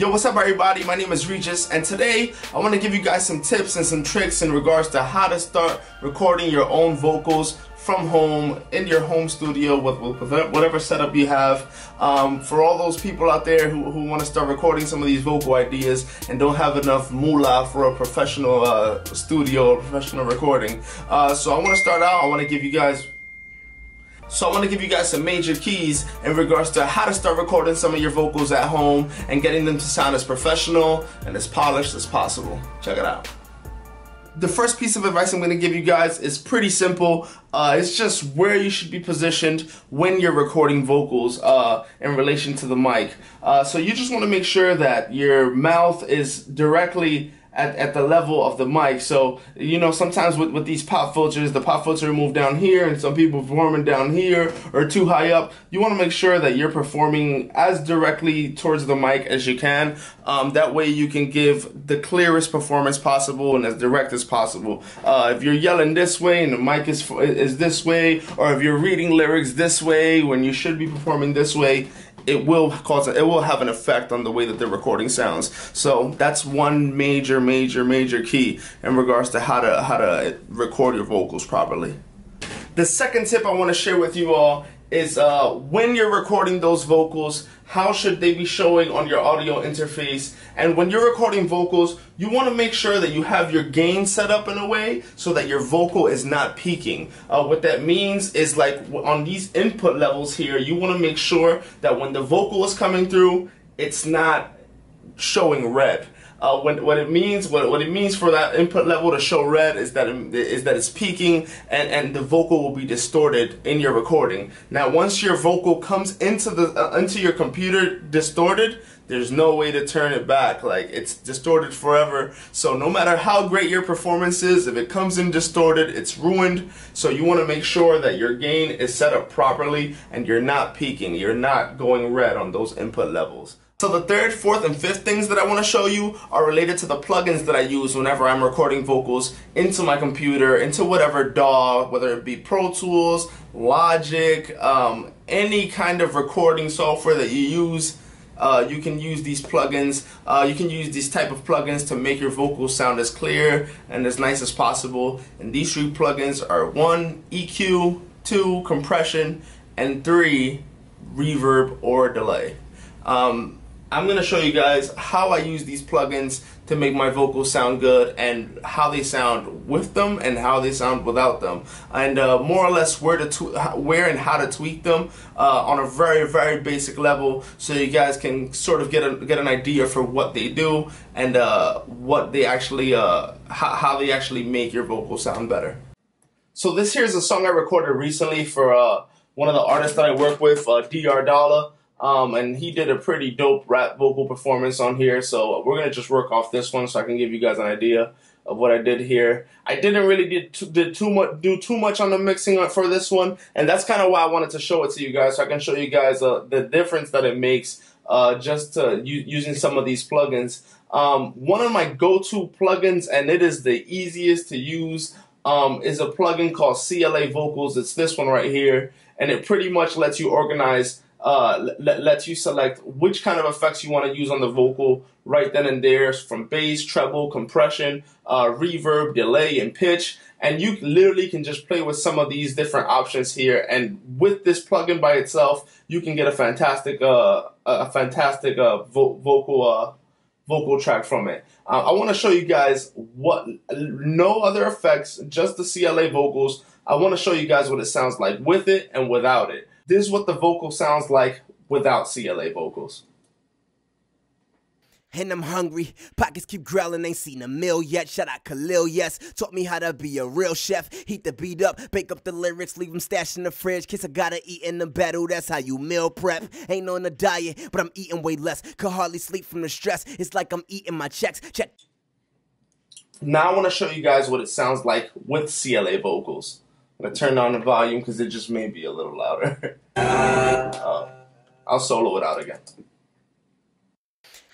Yo, what's up everybody? My name is Regis, and today I want to give you guys some tips and some tricks in regards to how to start recording your own vocals from home, in your home studio with whatever setup you have. For all those people out there who want to start recording some of these vocal ideas and don't have enough moolah for a professional studio or professional recording. So I want to start out, I want to give you guys some major keys in regards to how to start recording some of your vocals at home and getting them to sound as professional and as polished as possible. Check it out. The first piece of advice I'm going to give you guys is pretty simple. It's just where you should be positioned when you're recording vocals in relation to the mic. So you just want to make sure that your mouth is directly at the level of the mic. So, you know, sometimes with these pop filters, the pop filter will move down here and some people performing down here or too high up. You want to make sure that you're performing as directly towards the mic as you can. That way you can give the clearest performance possible and as direct as possible. If you're yelling this way and the mic is this way, or if you're reading lyrics this way when you should be performing this way, it will have an effect on the way that the recording sounds. So that's one major key in regards to how to record your vocals properly. The second tip I want to share with you all is when you're recording those vocals, how should they be showing on your audio interface? And when you're recording vocals, you want to make sure that you have your gain set up in a way so that your vocal is not peaking. What that means is, like, on these input levels here, you want to make sure that when the vocal is coming through, it's not showing red. What it means for that input level to show red is that it's peaking and the vocal will be distorted in your recording. Now, once your vocal comes into your computer distorted, there's no way to turn it back. Like, it's distorted forever. So no matter how great your performance is, if it comes in distorted, it's ruined. So you want to make sure that your gain is set up properly and you're not peaking, you're not going red on those input levels. So the third, fourth, and fifth things that I want to show you are related to the plugins that I use whenever I'm recording vocals into my computer, into whatever DAW, whether it be Pro Tools, Logic, any kind of recording software that you use. You can use these plugins. You can use these type of plugins to make your vocals sound as clear and as nice as possible. And these three plugins are 1, EQ, 2, compression, and 3, reverb or delay. I'm going to show you guys how I use these plugins to make my vocals sound good, and how they sound with them and how they sound without them, and more or less where and how to tweak them on a very basic level, so you guys can sort of get an idea for what they do and what they actually how they actually make your vocals sound better. So this here's a song I recorded recently for one of the artists that I work with, Dr. Dollar. And he did a pretty dope rap vocal performance on here, so we're gonna just work off this one so I can give you guys an idea of what I did here. I didn't really do too much on the mixing for this one, and that's kind of why I wanted to show it to you guys, so I can show you guys the difference that it makes just using some of these plugins. One of my go-to plugins, and it is the easiest to use, is a plugin called CLA Vocals. It's this one right here, and it pretty much lets you organize. Lets you select which kind of effects you want to use on the vocal right then and there, from bass, treble, compression, reverb, delay, and pitch. And you literally can just play with some of these different options here. And with this plugin by itself, you can get a fantastic vocal track from it. I want to show you guys no other effects, just the CLA vocals. I want to show you guys what it sounds like with it and without it. This is what the vocal sounds like without CLA vocals. And I'm hungry, pockets keep growling, ain't seen a meal yet. Shout out Khalil, yes, taught me how to be a real chef. Heat the beat up, bake up the lyrics, leave them stashed in the fridge. Kiss I gotta eat in the battle, that's how you meal prep. Ain't on a diet, but I'm eating way less. Could hardly sleep from the stress, it's like I'm eating my checks. Check. Now I want to show you guys what it sounds like with CLA vocals. I'm going to turn down the volume because it just may be a little louder. I'll solo it out again.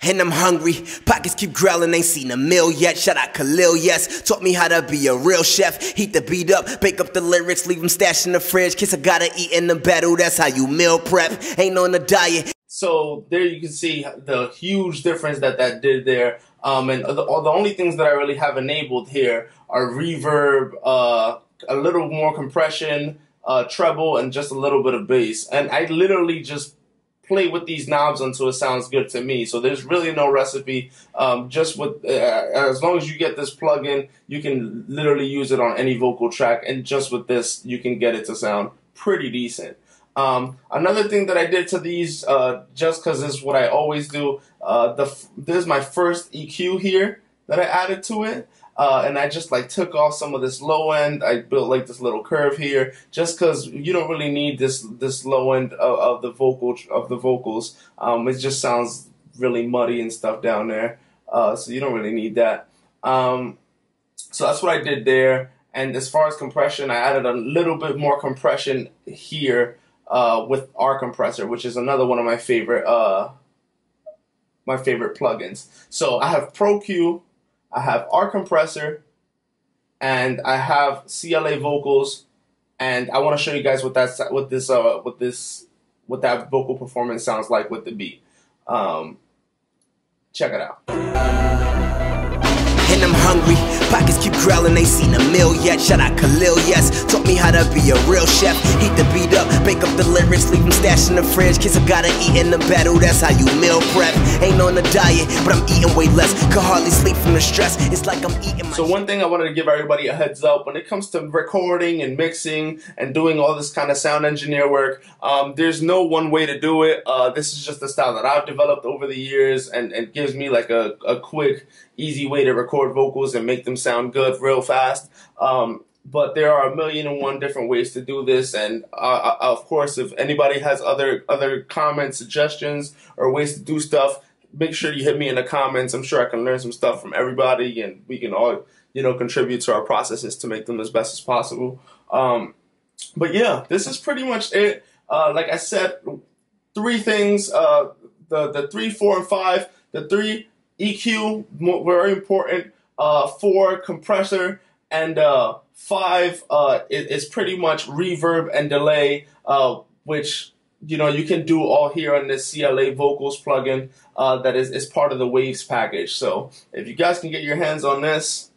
And I'm hungry, pockets keep growling, ain't seen a meal yet. Shout out Khalil, yes, taught me how to be a real chef. Heat the beat up, bake up the lyrics, leave them stashed in the fridge. Kiss I gotta eat in the battle, that's how you meal prep. Ain't on a diet. So there you can see the huge difference that did there. And the only things that I really have enabled here are reverb, a little more compression, treble, and just a little bit of bass. And I literally just play with these knobs until it sounds good to me. So there's really no recipe. Just with as long as you get this plugin, you can literally use it on any vocal track, and just with this, you can get it to sound pretty decent. Another thing that I did to these, just because this is what I always do, this is my first EQ here that I added to it, and I just like took off some of this low end. I built like this little curve here, just because you don't really need this low end of the vocals. It just sounds really muddy and stuff down there, so you don't really need that. So that's what I did there. And as far as compression, I added a little bit more compression here. With our compressor, which is another one of my favorite plugins. So I have Pro Q, I have our compressor, and I have CLA Vocals, and I want to show you guys what that vocal performance sounds like with the beat. Check it out. And I'm hungry, pockets keep growling, ain't seen a meal yet. Shout out Khalil, yes, taught me how to be a real chef. Heat the beat up, bake up the lyrics, leave them stashed in the fridge. Kids, I gotta eat in the battle, that's how you meal prep. Ain't on a diet, but I'm eating way less. Could hardly sleep from the stress, it's like I'm eating my... So one thing I wanted to give everybody a heads up, when it comes to recording and mixing and doing all this kind of sound engineer work, there's no one way to do it. This is just the style that I've developed over the years, and gives me like a quick, easy way to record vocals and make them sound good real fast. But there are 1,000,001 different ways to do this, and of course, if anybody has other comments, suggestions, or ways to do stuff, make sure you hit me in the comments. I'm sure I can learn some stuff from everybody, and we can all, you know, contribute to our processes to make them as best as possible. But yeah, this is pretty much it. Like I said, 3 things: the 3, 4, and 5. The 3, EQ, very important. 4, compressor, and 5 is pretty much reverb and delay, which, you know, you can do all here on this CLA Vocals plugin that is part of the Waves package. So if you guys can get your hands on this,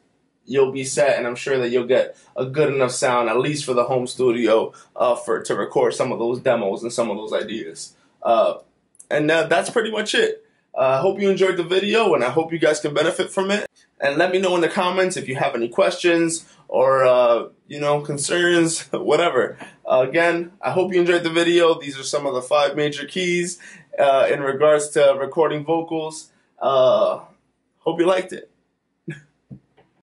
you'll be set, and I'm sure that you'll get a good enough sound, at least for the home studio, to record some of those demos and some of those ideas. And that's pretty much it. I hope you enjoyed the video, and I hope you guys can benefit from it. And let me know in the comments if you have any questions or, you know, concerns, whatever. Again, I hope you enjoyed the video. These are some of the 5 major keys in regards to recording vocals. Hope you liked it.